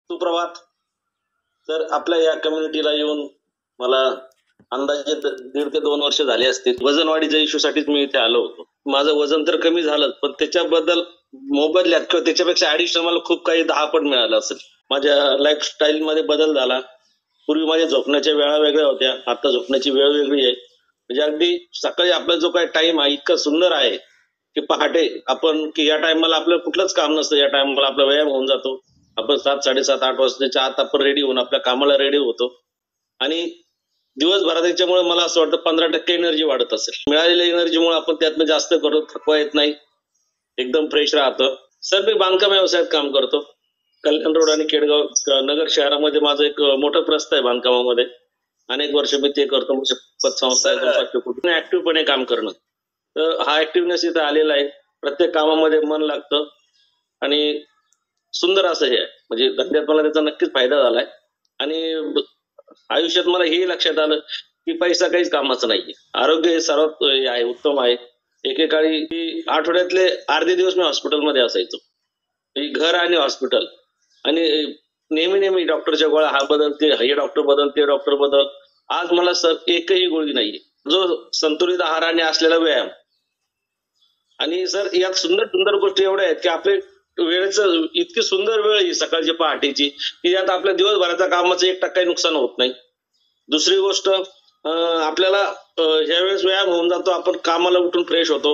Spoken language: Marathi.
सुप्रभात. तर आपल्या या कम्युनिटीला येऊन मला अंदाजे 1.5 ते 2 वर्ष झाले असतील. वजनवाढीच्या इश्यूसाठीच मी इथे आलो होतो. माझं वजन तर कमी झालं, पण त्याच्याबद्दल मोबदल्यात किंवा त्याच्यापेक्षा ॲडिशनल मला खूप काही 10 पट मिळालं असेल. माझ्या लाईफस्टाईलमध्ये बदल झाला. पूर्वी माझ्या झोपण्याच्या वेळा वेगळ्या होत्या, आता झोपण्याची वेळ वेगळी आहे. म्हणजे अगदी सकाळी आपला जो काही टाइम आहे इतका सुंदर आहे की पहाटे आपण की या टायमाला आपलं कुठलंच काम नसतं. या टायमाला आपला व्यायाम होऊन जातो. आपण 7, 7:30, 8 वाजताच्या आत आपण रेडी होऊन आपल्या कामाला रेडी होतो आणि दिवसभरात याच्यामुळे मला असं वाटतं 15% एनर्जी वाढत असेल. मिळालेल्या एनर्जीमुळे आपण त्यातनं जास्त करू थकवा येत नाही, एकदम फ्रेश राहतं. सर, मी बांधकाम व्यवसायात काम करतो. कल्याण रोड आणि केडगाव नगर शहरामध्ये माझं एक मोठं प्रस्थ आहे बांधकामामध्ये. अनेक वर्ष मी ते करतो. म्हणजे पतसंस्था आहे, ऍक्टिव्हपणे काम करणं. तर हा ऍक्टिव्हनेस इथं आलेला आहे. प्रत्येक कामामध्ये मन लागतं आणि सुंदर असं हे आहे. म्हणजे धंद्यात मला त्याचा नक्कीच फायदा झालाय आणि आयुष्यात मला हे लक्षात आलं की पैसा काहीच कामाचं नाहीये. आरोग्य हे सर्वात आहे, उत्तम आहे. एकेकाळी आठवड्यातले अर्धे दिवस मी हॉस्पिटलमध्ये असायचो. घर आणि हॉस्पिटल आणि नेहमी डॉक्टरच्या गोळ्या, हा बदल ते, हे डॉक्टर बदल, ते डॉक्टर बदल. आज मला सर एकही गोळी नाहीये. जो संतुलित आहार आणि असलेला व्यायाम आणि सर यात सुंदर गोष्टी एवढ्या आहेत की आपले वेळेचं इतकी सुंदर वेळ ही सकाळची पहाटेची की यात आपल्या दिवसभराच्या कामाचं 1% नुकसान होत नाही. दुसरी गोष्ट, आपल्याला ज्यावेळेस व्यायाम होऊन जातो आपण कामाला उठून फ्रेश होतो.